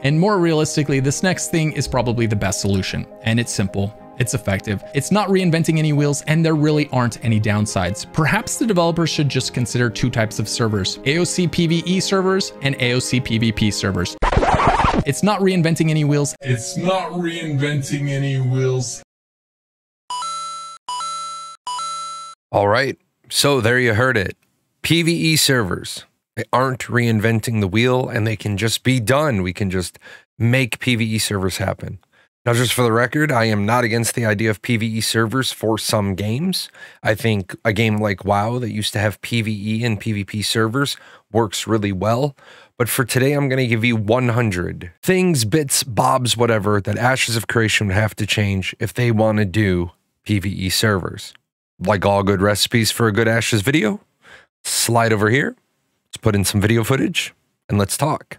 And more realistically, this next thing is probably the best solution, and it's simple. It's effective. It's not reinventing any wheels, and there really aren't any downsides. Perhaps the developers should just consider two types of servers: AOC PVE servers and AOC PvP servers. It's not reinventing any wheels. It's not reinventing any wheels. All right, so there you heard it. PVE servers. They aren't reinventing the wheel, and they can just be done. We can just make PVE servers happen. Now, just for the record, I am not against the idea of PVE servers for some games. I think a game like WoW that used to have PVE and PvP servers works really well. But for today, I'm going to give you 100 things, bits, bobs, whatever, that Ashes of Creation would have to change if they want to do PVE servers. Like all good recipes for a good Ashes video, slide over here, let's put in some video footage, and let's talk.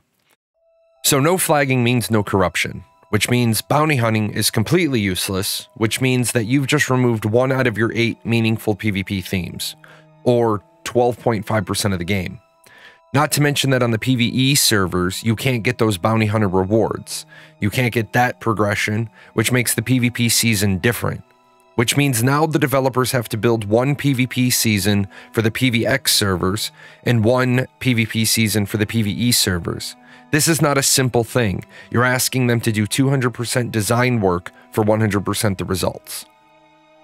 So no flagging means no corruption, which means bounty hunting is completely useless, which means that you've just removed 1 out of your 8 meaningful PvP themes, or 12.5% of the game. Not to mention that on the PvE servers, you can't get those bounty hunter rewards. You can't get that progression, which makes the PvP season different. Which means now the developers have to build 1 PvP season for the PvX servers and 1 PvP season for the PvE servers. This is not a simple thing. You're asking them to do 200% design work for 100% the results.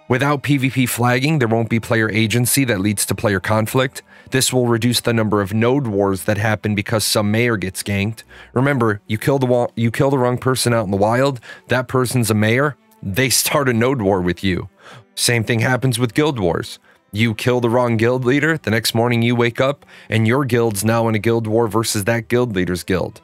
Without PvP flagging, there won't be player agency that leads to player conflict. This will reduce the number of node wars that happen because some mayor gets ganked. Remember, you kill the wrong person out in the wild, that person's a mayor, they start a node war with you. Same thing happens with guild wars. You kill the wrong guild leader, the next morning you wake up, and your guild's now in a guild war versus that guild leader's guild.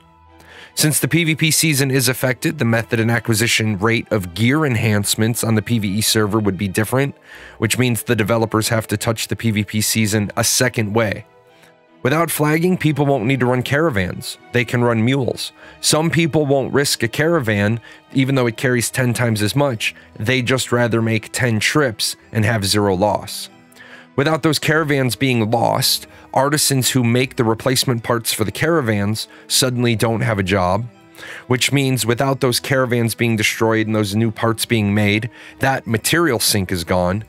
Since the PvP season is affected, the method and acquisition rate of gear enhancements on the PvE server would be different, which means the developers have to touch the PvP season a second way. Without flagging, people won't need to run caravans. They can run mules. Some people won't risk a caravan, even though it carries 10 times as much. They'd just rather make 10 trips and have 0 loss. Without those caravans being lost, artisans who make the replacement parts for the caravans suddenly don't have a job, which means without those caravans being destroyed and those new parts being made, that material sink is gone.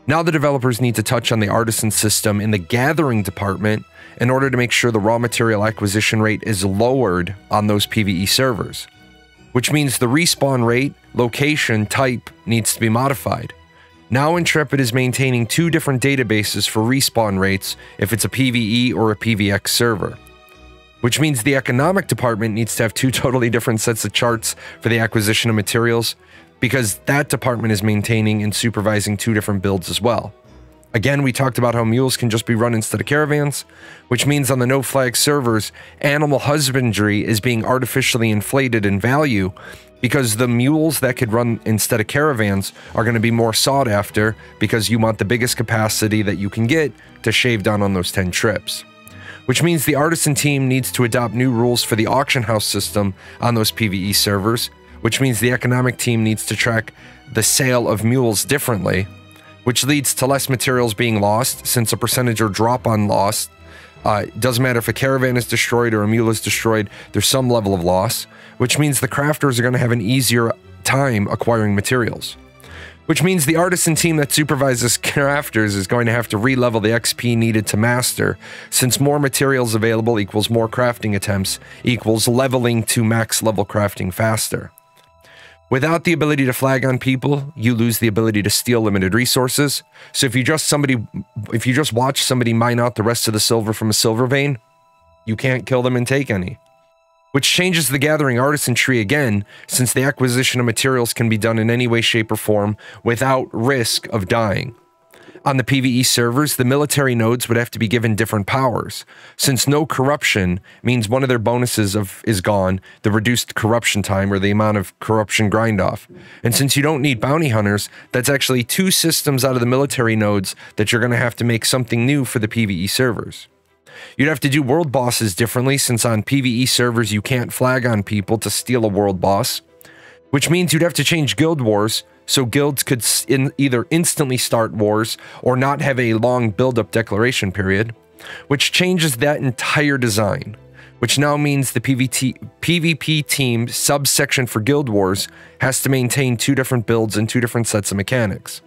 Now the developers need to touch on the artisan system in the gathering department in order to make sure the raw material acquisition rate is lowered on those PvE servers, which means the respawn rate, location, type needs to be modified. Now Intrepid is maintaining 2 different databases for respawn rates if it's a PvE or a PvX server, which means the economic department needs to have 2 totally different sets of charts for the acquisition of materials, because that department is maintaining and supervising 2 different builds as well. Again, we talked about how mules can just be run instead of caravans, which means on the no flag servers, animal husbandry is being artificially inflated in value because the mules that could run instead of caravans are going to be more sought after because you want the biggest capacity that you can get to shave down on those 10 trips. Which means the artisan team needs to adopt new rules for the auction house system on those PvE servers, which means the economic team needs to track the sale of mules differently, which leads to less materials being lost, since a percentage or drop on loss. It doesn't matter if a caravan is destroyed or a mule is destroyed, there's some level of loss, which means the crafters are going to have an easier time acquiring materials. Which means the artisan team that supervises crafters is going to have to re-level the XP needed to master, since more materials available equals more crafting attempts equals leveling to max level crafting faster. Without the ability to flag on people, you lose the ability to steal limited resources. So if you just watch somebody mine out the rest of the silver from a silver vein, you can't kill them and take any. Which changes the gathering artisan tree again, since the acquisition of materials can be done in any way, shape, or form without risk of dying. On the PvE servers, the military nodes would have to be given different powers, since no corruption means one of their bonuses is gone, the reduced corruption time or the amount of corruption grind off. And since you don't need bounty hunters, that's actually 2 systems out of the military nodes that you're going to have to make something new for the PvE servers. You'd have to do world bosses differently, since on PvE servers you can't flag on people to steal a world boss, which means you'd have to change guild wars so guilds could either instantly start wars or not have a long build-up declaration period, which changes that entire design, which now means the PvP team subsection for Guild Wars has to maintain 2 different builds and 2 different sets of mechanics.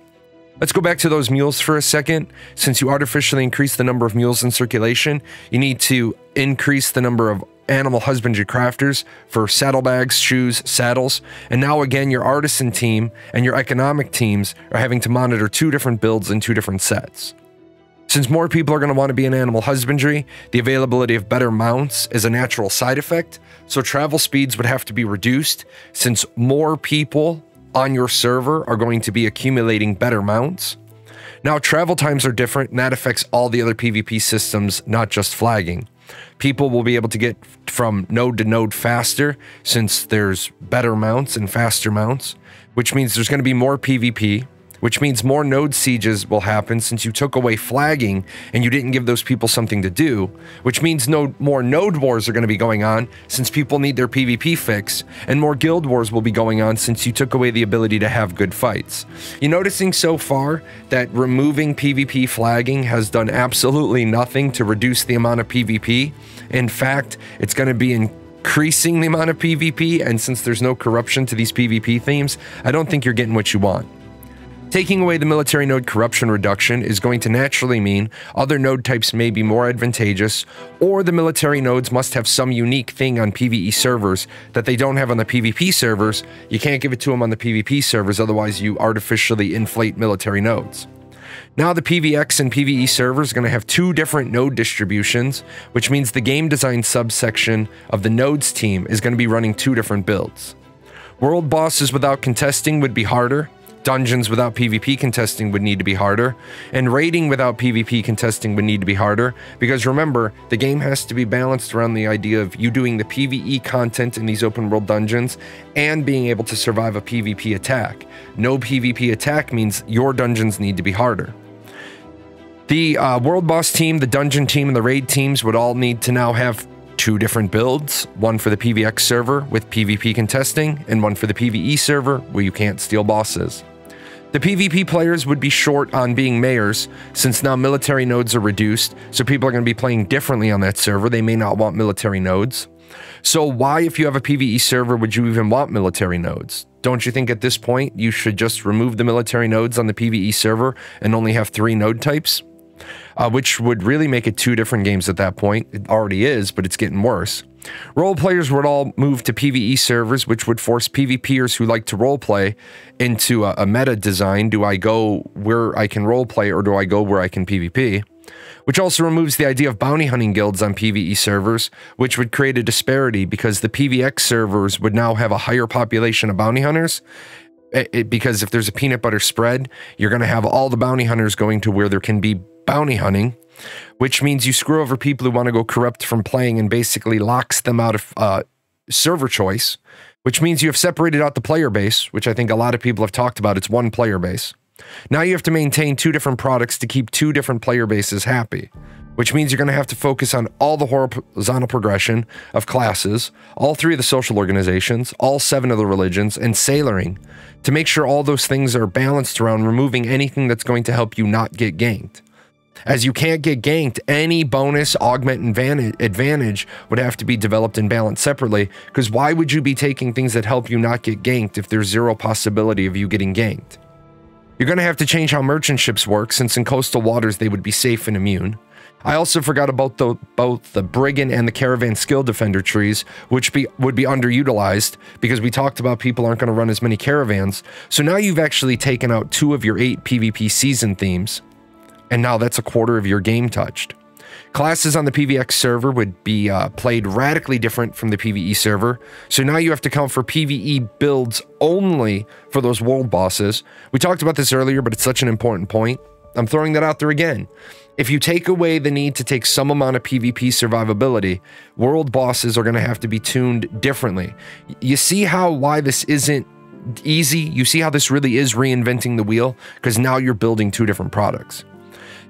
Let's go back to those mules for a second. Since you artificially increase the number of mules in circulation, you need to increase the number of animal husbandry crafters for saddlebags, shoes, saddles, and now again your artisan team and your economic teams are having to monitor 2 different builds and 2 different sets. Since more people are going to want to be in animal husbandry, the availability of better mounts is a natural side effect, so travel speeds would have to be reduced since more people on your server are going to be accumulating better mounts. Now, travel times are different, and that affects all the other PvP systems, not just flagging. People will be able to get from node to node faster since there's better mounts and faster mounts, which means there's going to be more PvP, which means more node sieges will happen since you took away flagging and you didn't give those people something to do, which means more node wars are going to be going on since people need their PvP fix, and more guild wars will be going on since you took away the ability to have good fights. You noticing so far that removing PvP flagging has done absolutely nothing to reduce the amount of PvP? In fact, it's going to be increasing the amount of PvP, and since there's no corruption to these PvP themes, I don't think you're getting what you want. Taking away the military node corruption reduction is going to naturally mean other node types may be more advantageous, or the military nodes must have some unique thing on PvE servers that they don't have on the PvP servers. You can't give it to them on the PvP servers, otherwise you artificially inflate military nodes. Now the PVX and PvE servers are going to have 2 different node distributions, which means the game design subsection of the nodes team is going to be running 2 different builds. World bosses without contesting would be harder. Dungeons without PvP contesting would need to be harder, and raiding without PvP contesting would need to be harder, because remember, the game has to be balanced around the idea of you doing the PvE content in these open world dungeons and being able to survive a PvP attack. No PvP attack means your dungeons need to be harder. The world boss team, the dungeon team, and the raid teams would all need to now have 2 different builds, one for the PVX server with PvP contesting, and one for the PvE server where you can't steal bosses. The PvP players would be short on being mayors, since now military nodes are reduced, so people are going to be playing differently on that server. They may not want military nodes. So why, if you have a PvE server, would you even want military nodes? Don't you think at this point you should just remove the military nodes on the PvE server and only have 3 node types? Which would really make it 2 different games at that point. It already is, but it's getting worse. Role players would all move to PvE servers, which would force PvPers who like to roleplay into a meta design. Do I go where I can roleplay, or do I go where I can PvP? Which also removes the idea of bounty hunting guilds on PvE servers, which would create a disparity because the PVX servers would now have a higher population of bounty hunters. Because if there's a peanut butter spread, you're going to have all the bounty hunters going to where there can be bounty hunting, which means you screw over people who want to go corrupt from playing and basically locks them out of server choice, which means you have separated out the player base, which I think a lot of people have talked about. It's 1 player base. Now you have to maintain 2 different products to keep 2 different player bases happy, which means you're going to have to focus on all the horizontal progression of classes, all 3 of the social organizations, all 7 of the religions, and sailoring to make sure all those things are balanced around removing anything that's going to help you not get ganked. As you can't get ganked, any bonus, augment, and advantage would have to be developed and balanced separately, because why would you be taking things that help you not get ganked if there's 0 possibility of you getting ganked? You're going to have to change how merchant ships work, since in coastal waters they would be safe and immune. I also forgot about both the brigand and the caravan skill defender trees, which would be underutilized because we talked about people aren't going to run as many caravans. So now you've actually taken out 2 of your 8 PvP season themes, and now that's a quarter of your game touched. Classes on the PVX server would be played radically different from the PvE server, so now you have to count for PvE builds only for those world bosses. We talked about this earlier, but it's such an important point. I'm throwing that out there again. If you take away the need to take some amount of PvP survivability, world bosses are going to have to be tuned differently. You see why this isn't easy? You see how this really is reinventing the wheel? Because now you're building 2 different products.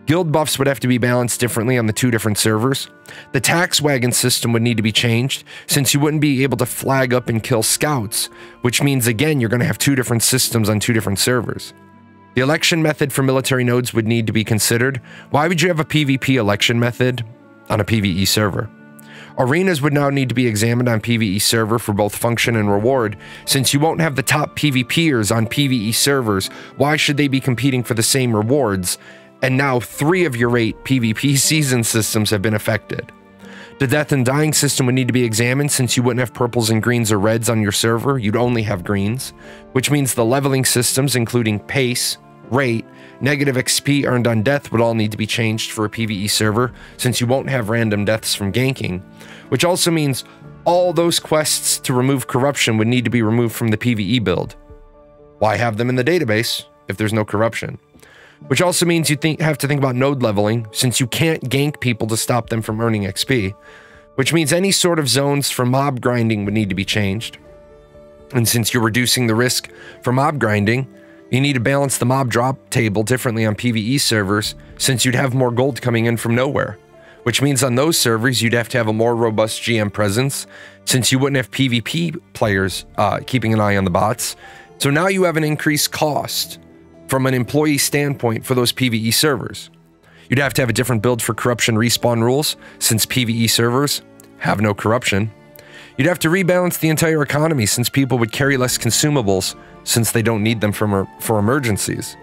Guild buffs would have to be balanced differently on the 2 different servers. The tax wagon system would need to be changed, since you wouldn't be able to flag up and kill scouts, which means again you're going to have 2 different systems on 2 different servers. The election method for military nodes would need to be considered. Why would you have a PvP election method on a PvE server? Arenas would now need to be examined on PvE server for both function and reward. Since you won't have the top PvPers on PvE servers, why should they be competing for the same rewards? And now 3 of your 8 PvP season systems have been affected. The death and dying system would need to be examined since you wouldn't have purples and greens or reds on your server, you'd only have greens, which means the leveling systems including pace, rate, negative XP earned on death would all need to be changed for a PvE server since you won't have random deaths from ganking, which also means all those quests to remove corruption would need to be removed from the PvE build. Why have them in the database if there's no corruption? Which also means you have to think about node leveling since you can't gank people to stop them from earning XP, which means any sort of zones for mob grinding would need to be changed. And since you're reducing the risk for mob grinding, you need to balance the mob drop table differently on PvE servers since you'd have more gold coming in from nowhere, which means on those servers you'd have to have a more robust GM presence since you wouldn't have PvP players keeping an eye on the bots. So now you have an increased cost from an employee standpoint for those PvE servers. You'd have to have a different build for corruption respawn rules since PvE servers have no corruption. You'd have to rebalance the entire economy since people would carry less consumables since they don't need them for emergencies.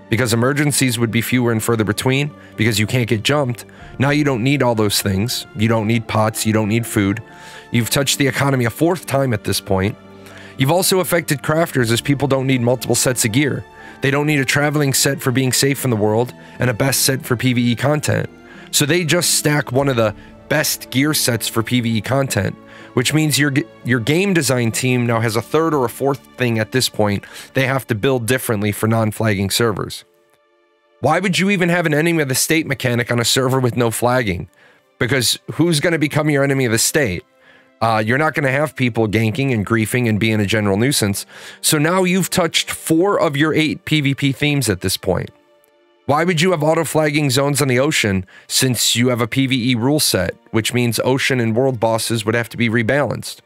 Because emergencies would be fewer and further between because you can't get jumped, now you don't need all those things. You don't need pots, you don't need food. You've touched the economy a 4th time at this point. You've also affected crafters as people don't need multiple sets of gear. They don't need a traveling set for being safe in the world and a best set for PvE content. So they just stack one of the best gear sets for PvE content, which means your game design team now has a 3rd or a 4th thing at this point they have to build differently for non-flagging servers. Why would you even have an enemy of the state mechanic on a server with no flagging? Because who's going to become your enemy of the state? You're not going to have people ganking and griefing and being a general nuisance. So now you've touched 4 of your 8 PvP themes at this point. Why would you have auto-flagging zones on the ocean since you have a PvE rule set, which means ocean and world bosses would have to be rebalanced?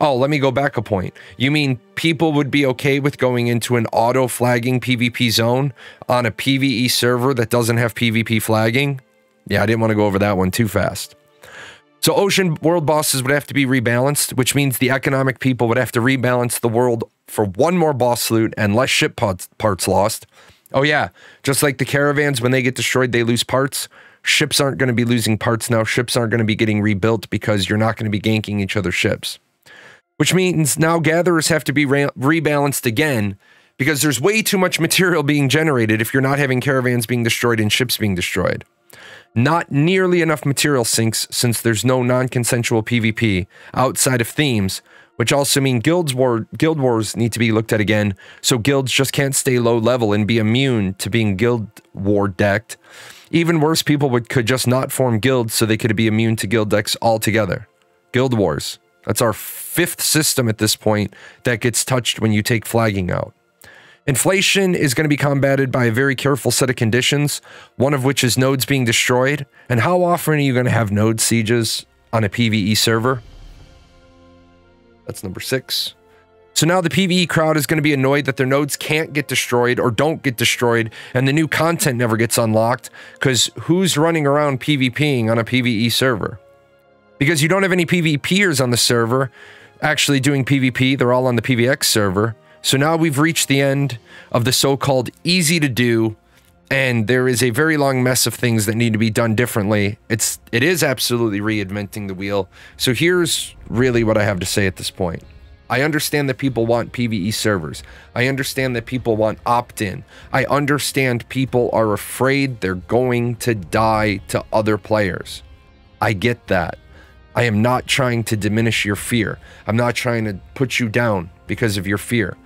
Oh, let me go back a point. You mean people would be okay with going into an auto-flagging PvP zone on a PvE server that doesn't have PvP flagging? Yeah, I didn't want to go over that one too fast. So ocean world bosses would have to be rebalanced, which means the economic people would have to rebalance the world for 1 more boss loot and less ship parts lost. Oh yeah, just like the caravans, when they get destroyed, they lose parts. Ships aren't going to be losing parts now. Ships aren't going to be getting rebuilt because you're not going to be ganking each other's ships. Which means now gatherers have to be rebalanced again because there's way too much material being generated if you're not having caravans being destroyed and ships being destroyed. Not nearly enough material sinks since there's no non-consensual PvP outside of themes, which also mean guild wars need to be looked at again, so guilds just can't stay low level and be immune to being guild war decked. Even worse, people could just not form guilds so they could be immune to guild decks altogether. Guild wars. That's our 5th system at this point that gets touched when you take flagging out. Inflation is going to be combated by a very careful set of conditions, one of which is nodes being destroyed. And how often are you going to have node sieges on a PvE server? That's number 6. So now the PvE crowd is going to be annoyed that their nodes can't get destroyed or don't get destroyed, and the new content never gets unlocked, because who's running around PvPing on a PvE server? Because you don't have any PvPers on the server actually doing PvP, they're all on the PvX server. So now we've reached the end of the so-called easy to do, and there is a very long mess of things that need to be done differently. It is absolutely reinventing the wheel. So here's really what I have to say at this point. I understand that people want PvE servers. I understand that people want opt-in. I understand people are afraid they're going to die to other players. I get that. I am not trying to diminish your fear. I'm not trying to put you down because of your fear.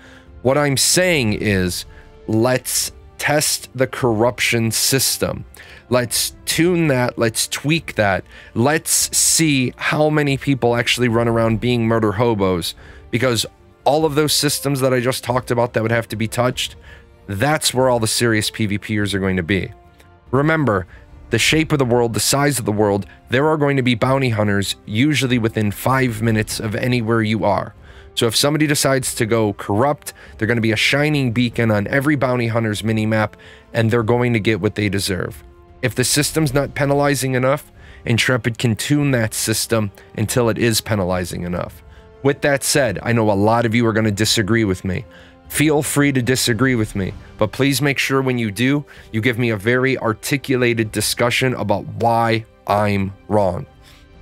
What I'm saying is, let's test the corruption system. Let's tune that. Let's tweak that. Let's see how many people actually run around being murder hobos, because all of those systems that I just talked about that would have to be touched, that's where all the serious PvPers are going to be. Remember, the shape of the world, the size of the world, there are going to be bounty hunters usually within 5 minutes of anywhere you are. So if somebody decides to go corrupt, they're going to be a shining beacon on every bounty hunter's minimap, and they're going to get what they deserve. If the system's not penalizing enough, Intrepid can tune that system until it is penalizing enough. With that said, I know a lot of you are going to disagree with me. Feel free to disagree with me, but please make sure when you do, you give me a very articulated discussion about why I'm wrong.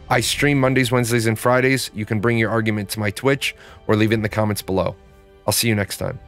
I stream Mondays, Wednesdays, and Fridays. You can bring your argument to my Twitch or leave it in the comments below. I'll see you next time.